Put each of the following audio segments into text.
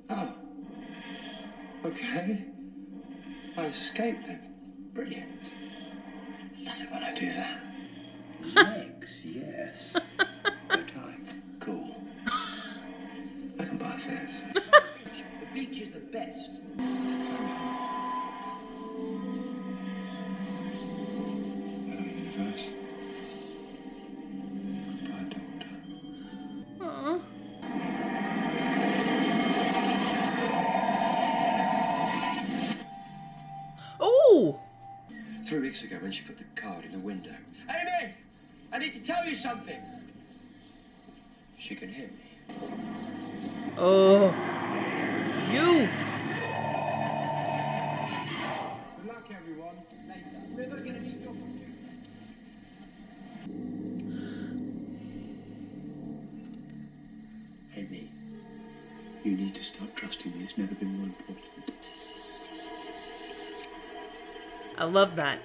Oh. Okay. I escaped then. Brilliant. Love it when I do that. Legs, yes. No time. Cool. I can buy fares. The beach is the best. Hello, universe. Goodbye, doctor. Aww. Oh! 3 weeks ago when she put the card in the window. Amy! I need to tell you something. She can hear me. Oh. You! Good luck, everyone. Later. River gonna need your computer. Amy, you need to start trusting me. It's never been more important. I love that.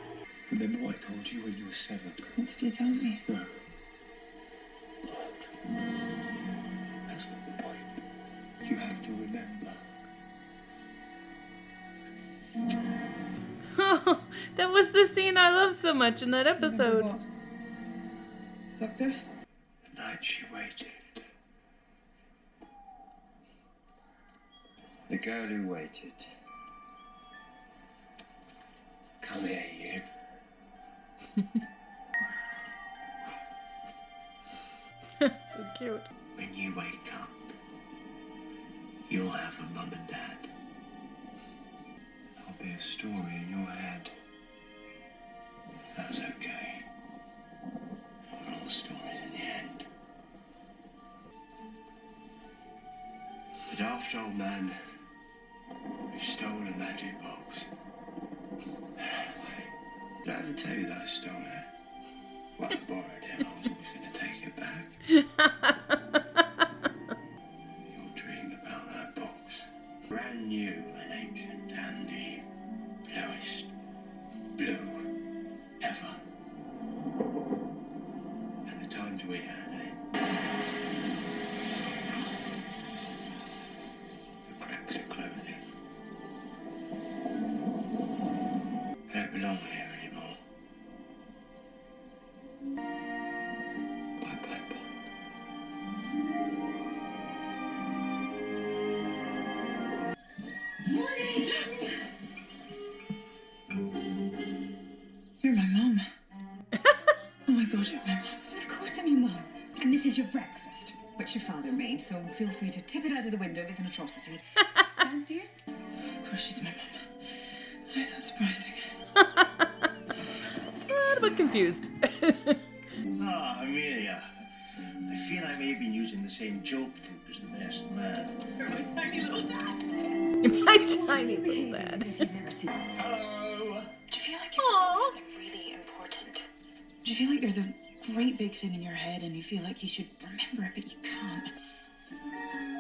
Remember what I told you when you were 7? What did you tell me? No. That's not the point. You have to remember. That was the scene I loved so much in that episode. What? Doctor? The night she waited. The girl who waited. Come here, you. So cute. When you wake up, you'll have a mum and dad. I'll be a story in your head. That's okay. We're all stories in the end. The daft old man who stole a magic box and ran away. Did I ever tell you that I stole it? Well, I borrowed it. I was always going to take it back. You'll dream about that box. Brand new and ancient and the bluest blue ever. And the times we had, eh? The cracks of clothing. I don't belong here anymore. Bye-bye, Bob. You're my mum. Oh my god, you're my mum. Of course I'm your mum. And this is your breakfast, which your father made, so feel free to tip it out of the window if it's an atrocity. Downstairs? Of course she's my mum. Why is that surprising? I'm a bit confused. Ah, Amelia. I feel I may have been using the same joke book as the best man. You're my tiny little dad. My tiny little dad. If you've never seen Hello. Do you feel like you're doing something really important? Do you feel like there's a great big thing in your head and you feel like you should remember it, but you can't?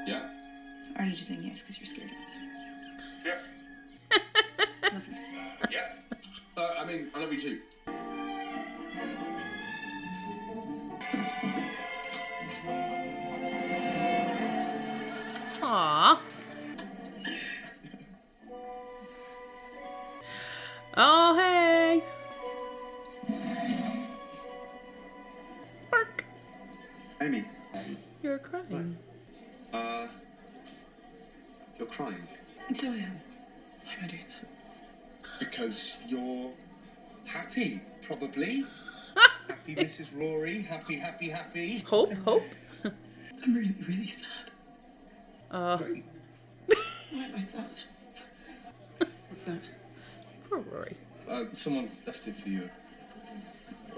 Yeah. Or are you just saying yes because you're scared of it? Yeah. Lovely. Yeah. I mean, I love you too. Aww. Oh, hey. Spark. Amy. You're crying. You're crying. And so I am. Why am I doing that? Because you're happy, probably. Happy, Mrs. Rory. Happy, happy, happy. Hope, hope. I'm really, really sad. Great. Why am I sad? What's that? Poor Rory. Someone left it for you.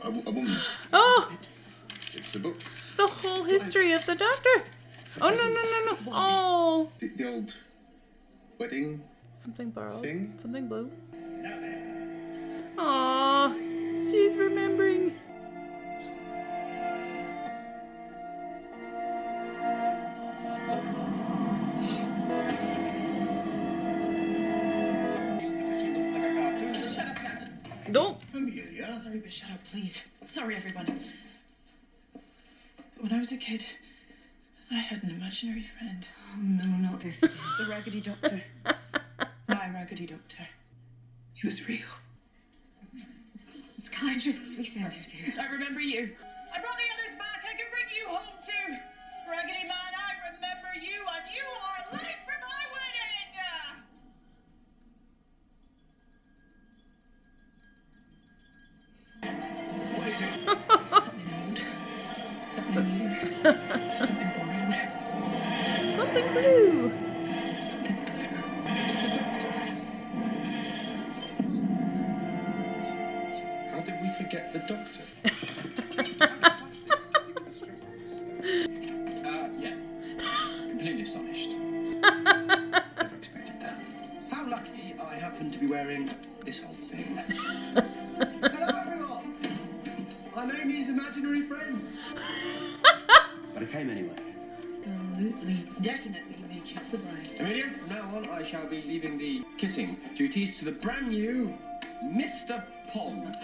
A woman. Oh, It's a book. the whole history of the Doctor. Oh, no, no, no, no. Oh. The old wedding. Something borrowed. Thing? Something blue. Aw, she's remembering. Don't. Amelia. Sorry, but shut up, please. Sorry, everyone. When I was a kid, I had an imaginary friend. Oh, no, not this. The Raggedy Doctor. My Raggedy Doctor. He was real. Psychiatrists we sent her to. I remember you. I brought the others back. I can bring you home too. Raggedy Man, I remember you, and you are late for my wedding! What is it? Something old. Something new. Something borrowed. Something blue. Something blue. It's the Doctor. How did we forget the Doctor? Yeah. Completely astonished. Never expected that. How lucky I happen to be wearing this whole thing. Hello, everyone. I'm Amy's imaginary friend. But I came anyway. Absolutely, definitely make us the bride. Amelia, from now on, I shall be leaving the kissing duties to the brand new Mr. Pond.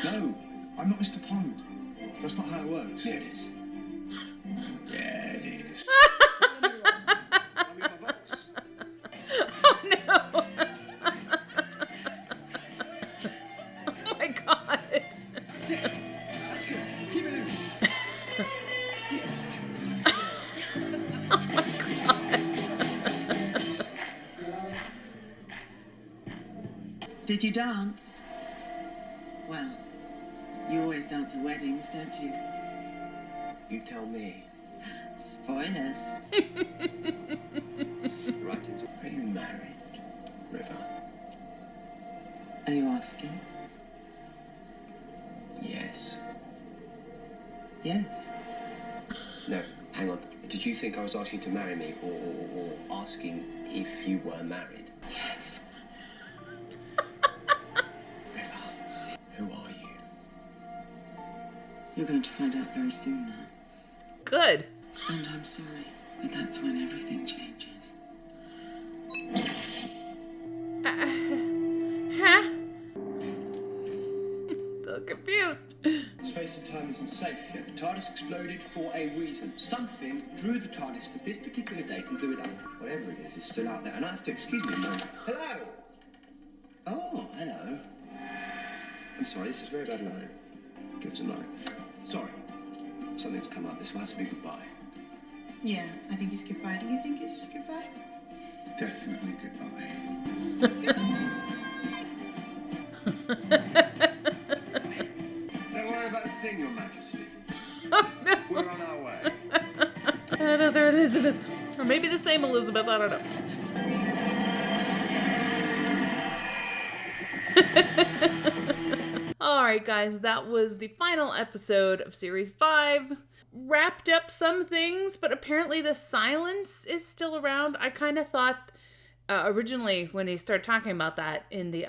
No, I'm not Mr. Pond. That's not how it works. Yeah, it is. Yeah, it is. I'm in my box. Oh no! Oh my god! That's it. That's good. Keep it loose. Did you dance? Well, you always dance at weddings, don't you? You tell me. Spoilers. Right, are you married, River? Are you asking? Yes. Yes. No, hang on. Did you think I was asking to marry me or asking if you were married? Yes. River, who are you? You're going to find out very soon now. Good. And I'm sorry, but that's when everything changes. Huh? So confused. Space and time isn't safe yet. The TARDIS exploded for a reason. Something drew the TARDIS to this particular date and blew it up. Whatever it is still out there. And I have to excuse me a moment. Hello! Oh, hello. I'm sorry, this is a very bad line. Give us a line. Sorry. Something's come up. This will have to be goodbye. Yeah, I think it's goodbye. Do you think it's goodbye? Definitely goodbye. Don't worry about a thing, Your Majesty. Oh no! We're on our way. Another Elizabeth. Or maybe the same Elizabeth, I don't know. Alright guys, that was the final episode of Series 5. Wrapped up some things, but apparently the silence is still around. I kind of thought, originally when he started talking about that in the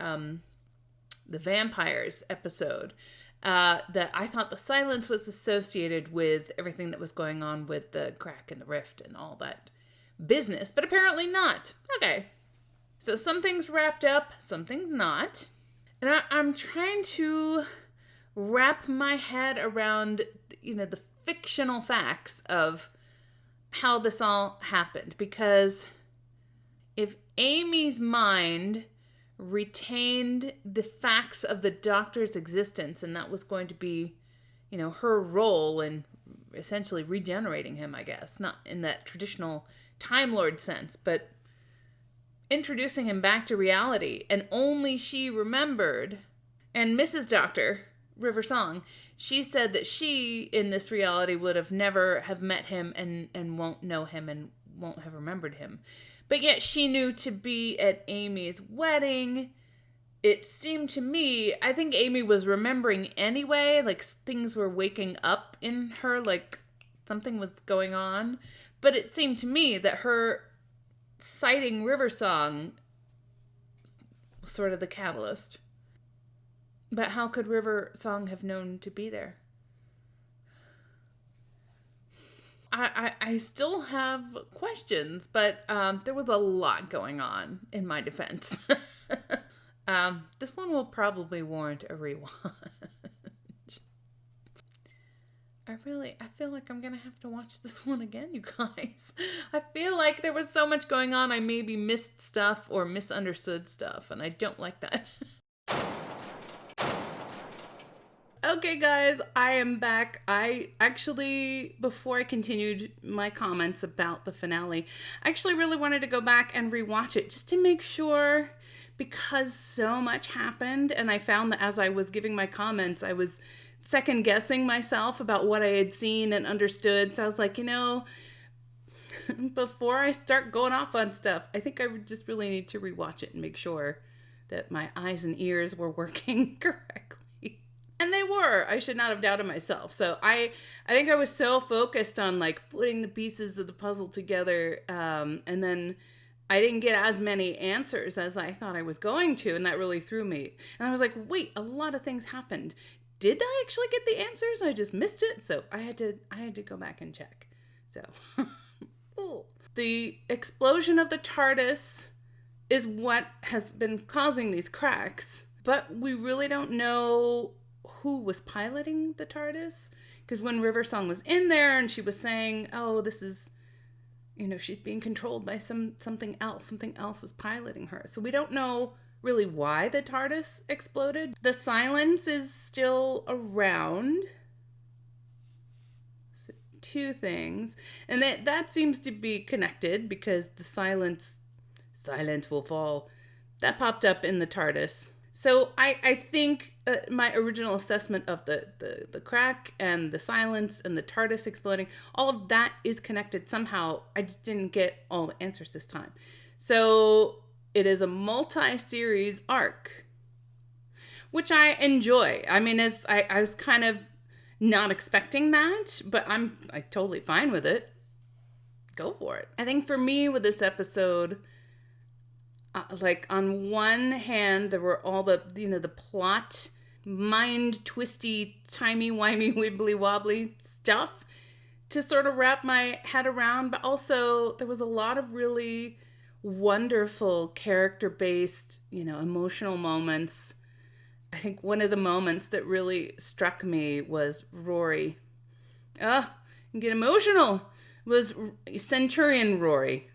vampires episode, that I thought the silence was associated with everything that was going on with the crack and the rift and all that business, but apparently not. Okay. So some things wrapped up, some things not. And I'm trying to wrap my head around, the fictional facts of how this all happened. Because if Amy's mind retained the facts of the Doctor's existence, and that was going to be, her role in essentially regenerating him, I guess. Not in that traditional Time Lord sense, but introducing him back to reality, and only she remembered. And Mrs. Doctor, River Song, she said that she, in this reality, would have never have met him and won't know him and won't have remembered him. But yet she knew to be at Amy's wedding. It seemed to me, I think Amy was remembering anyway, like things were waking up in her, like something was going on. But it seemed to me that her citing River Song was sort of the catalyst. But how could River Song have known to be there? I still have questions, but there was a lot going on in my defense. This one will probably warrant a rewatch. I feel like I'm gonna have to watch this one again, you guys. I feel like there was so much going on, I maybe missed stuff or misunderstood stuff, and I don't like that. Okay, guys, I am back. I actually, before I continued my comments about the finale, I actually really wanted to go back and rewatch it just to make sure, because so much happened, and I found that as I was giving my comments, I was second guessing myself about what I had seen and understood. So I was like, before I start going off on stuff, I think I just really need to rewatch it and make sure that my eyes and ears were working correctly. And they were. I should not have doubted myself. So I think I was so focused on like putting the pieces of the puzzle together, and then I didn't get as many answers as I thought I was going to, and that really threw me. And I was like, wait, a lot of things happened. Did I actually get the answers? I just missed it. So I had to go back and check. So oh. The explosion of the TARDIS is what has been causing these cracks, but we really don't know who was piloting the TARDIS, because when River Song was in there and she was saying, oh, this is, she's being controlled by something else is piloting her. So we don't know really why the TARDIS exploded. The silence is still around. So two things, and that seems to be connected, because the silence will fall, that popped up in the TARDIS. So I think my original assessment of the crack and the silence and the TARDIS exploding, all of that is connected somehow. I just didn't get all the answers this time. So it is a multi-series arc, which I enjoy. I mean, I was kind of not expecting that, but I'm totally fine with it. Go for it. I think for me with this episode, like on one hand, there were all the, the plot, mind twisty, timey-wimey, wibbly-wobbly stuff to sort of wrap my head around, but also there was a lot of really wonderful character-based, emotional moments. I think one of the moments that really struck me was Rory. Get emotional. Was Centurion Rory.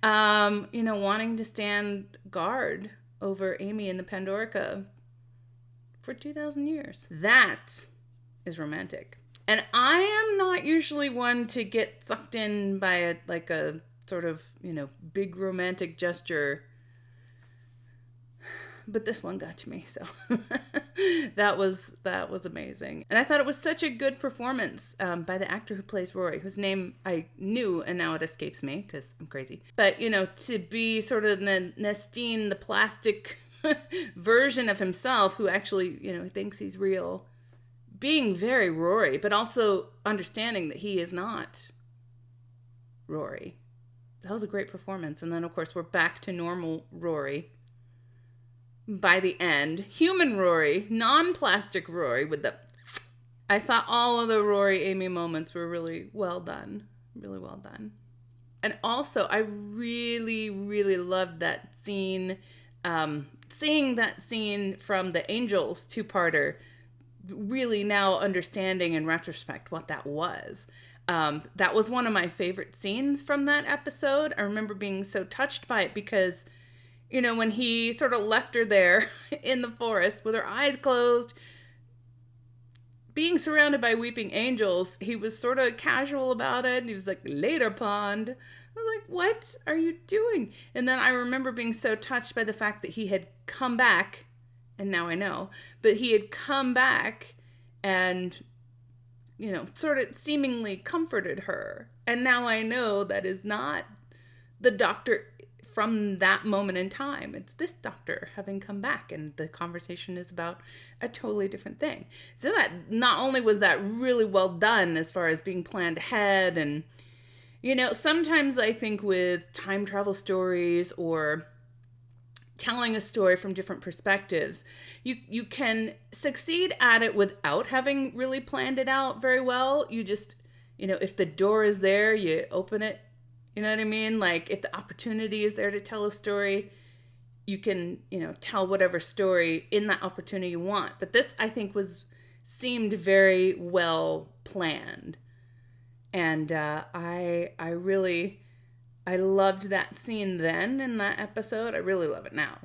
Wanting to stand guard over Amy and the Pandorica for 2,000 years. That is romantic. And I am not usually one to get sucked in by a sort of, big romantic gesture. But this one got to me, so that was amazing. And I thought it was such a good performance by the actor who plays Rory, whose name I knew and now it escapes me because I'm crazy. But, to be sort of Nestine, the plastic version of himself who actually, thinks he's real, being very Rory, but also understanding that he is not Rory. That was a great performance. And then, of course, we're back to normal Rory. By the end, human Rory, non-plastic Rory with the... I thought all of the Rory-Amy moments were really well done. Really well done. And also, I really, really loved that scene. Seeing that scene from the Angels two-parter, really now understanding in retrospect what that was. That was one of my favorite scenes from that episode. I remember being so touched by it because... when he sort of left her there in the forest with her eyes closed, being surrounded by weeping angels, he was sort of casual about it. And he was like, later, pond. I was like, what are you doing? And then I remember being so touched by the fact that he had come back, and now I know, but he had come back and, sort of seemingly comforted her. And now I know that is not the doctor from that moment in time. It's this doctor having come back, and the conversation is about a totally different thing. So that not only was that really well done as far as being planned ahead, and sometimes I think with time travel stories or telling a story from different perspectives, you can succeed at it without having really planned it out very well. You just, if the door is there, you open it. You know what I mean? Like, if the opportunity is there to tell a story, you can, tell whatever story in that opportunity you want. But this, I think, was seemed very well planned. And I loved that scene then in that episode. I really love it now.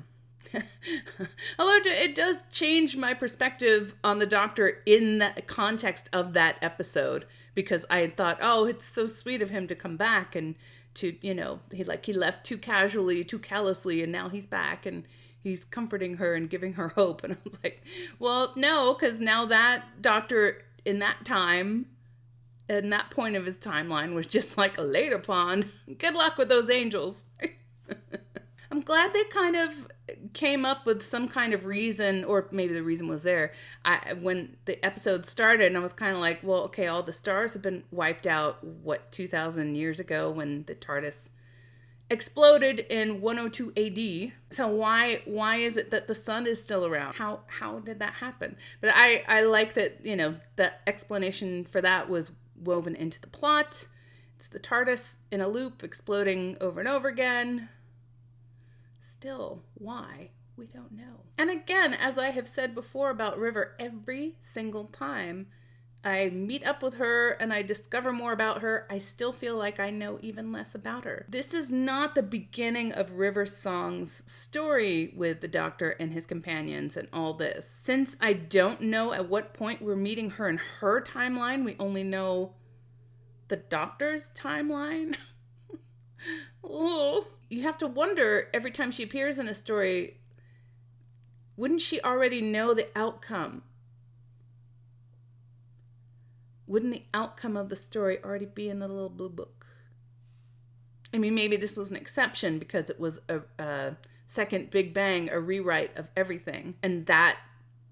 Although it does change my perspective on the Doctor in the context of that episode, because I thought, oh, it's so sweet of him to come back and to, he left too casually, too callously, and now he's back and he's comforting her and giving her hope. And I was like, well, no, because now that Doctor in that time, and that point of his timeline was just like a later pond. Good luck with those angels. I'm glad they kind of came up with some kind of reason, or maybe the reason was there. When the episode started, and I was kind of like, well, okay, all the stars have been wiped out, 2,000 years ago when the TARDIS exploded in 102 AD. So why is it that the sun is still around? How did that happen? But I like that, the explanation for that was woven into the plot. It's the TARDIS in a loop exploding over and over again. Still, why? We don't know. And again, as I have said before about River, every single time I meet up with her and I discover more about her, I still feel like I know even less about her. This is not the beginning of River Song's story with the Doctor and his companions and all this. Since I don't know at what point we're meeting her in her timeline, we only know the Doctor's timeline. Oh, you have to wonder every time she appears in a story, wouldn't she already know the outcome? Wouldn't the outcome of the story already be in the little blue book? I mean, maybe this was an exception because it was a second Big Bang, a rewrite of everything, and that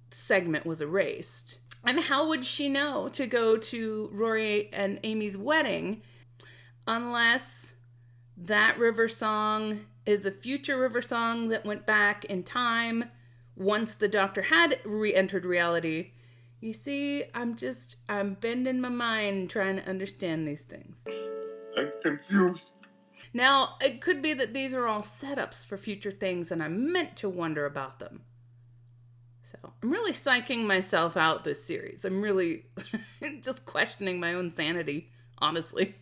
segment was erased. And how would she know to go to Rory and Amy's wedding unless that River Song is a future River Song that went back in time once the Doctor had re-entered reality? You see, I'm bending my mind trying to understand these things. I'm confused. Now, it could be that these are all setups for future things and I'm meant to wonder about them. So, I'm really psyching myself out this series. I'm really just questioning my own sanity, honestly.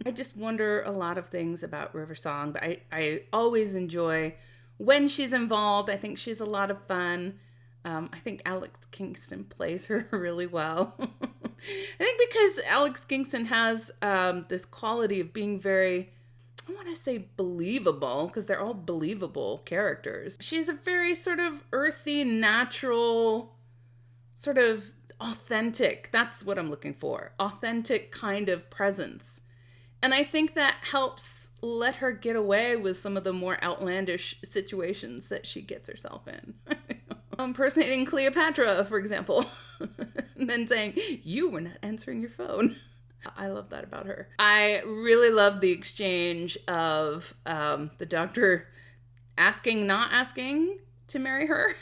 I just wonder a lot of things about River Song, but I always enjoy when she's involved. I think she's a lot of fun. I think Alex Kingston plays her really well. I think because Alex Kingston has this quality of being very, I want to say believable, because they're all believable characters. She's a very sort of earthy, natural, sort of authentic, that's what I'm looking for, authentic kind of presence. And I think that helps let her get away with some of the more outlandish situations that she gets herself in. Impersonating Cleopatra, for example, and then saying, you were not answering your phone. I love that about her. I really love the exchange of the Doctor not asking to marry her.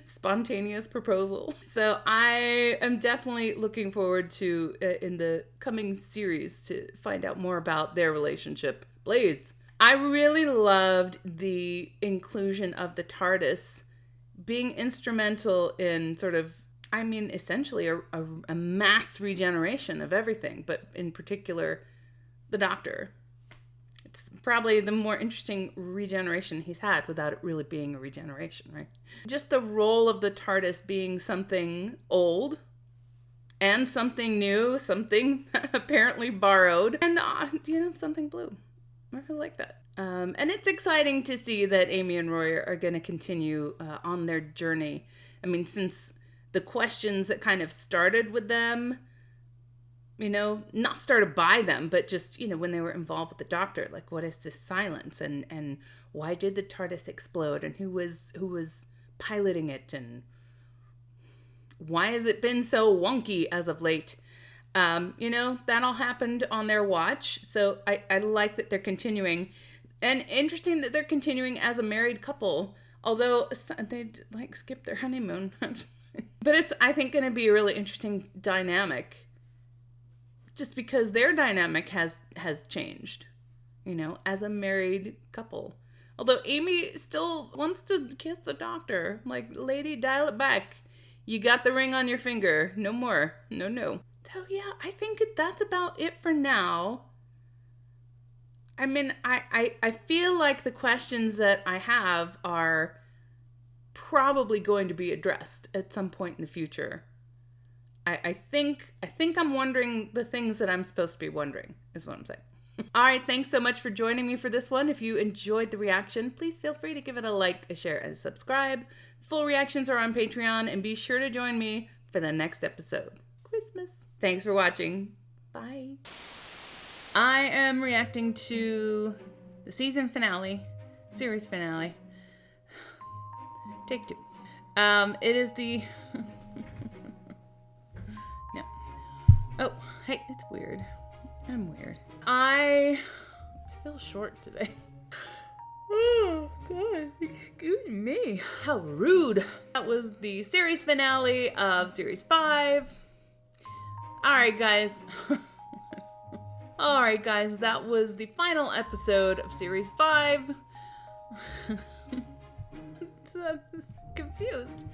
Spontaneous proposal. So I am definitely looking forward to, in the coming series, to find out more about their relationship. Blaze. I really loved the inclusion of the TARDIS being instrumental in sort of, I mean, essentially a mass regeneration of everything, but in particular, the Doctor. It's probably the more interesting regeneration he's had without it really being a regeneration, right? Just the role of the TARDIS being something old and something new, something apparently borrowed, and, something blue. I really like that. And it's exciting to see that Amy and Roy are going to continue on their journey. I mean, since the questions that kind of started with them, not started by them, but just, when they were involved with the Doctor, like, what is this silence? And why did the TARDIS explode? And who was piloting it? And why has it been so wonky as of late? That all happened on their watch. So I like that they're continuing. And interesting that they're continuing as a married couple. Although they skipped their honeymoon. But it's, I think, going to be a really interesting dynamic. Just because their dynamic has changed. As a married couple. Although Amy still wants to kiss the Doctor. Like, lady, dial it back. You got the ring on your finger. No more. No, no. So yeah, I think that's about it for now. I mean, I feel like the questions that I have are probably going to be addressed at some point in the future. I think I'm wondering the things that I'm supposed to be wondering, is what I'm saying. All right, thanks so much for joining me for this one. If you enjoyed the reaction, please feel free to give it a like, a share, and a subscribe. Full reactions are on Patreon, and be sure to join me for the next episode. Christmas. Thanks for watching. Bye. I am reacting to the season finale, series finale. Take 2. It is the... No. Oh, hey, it's weird. I'm weird. I feel short today. Oh, God. Excuse me. How rude. That was the series finale of Series 5. Alright, guys. Alright, guys. That was the final episode of Series 5. I'm confused.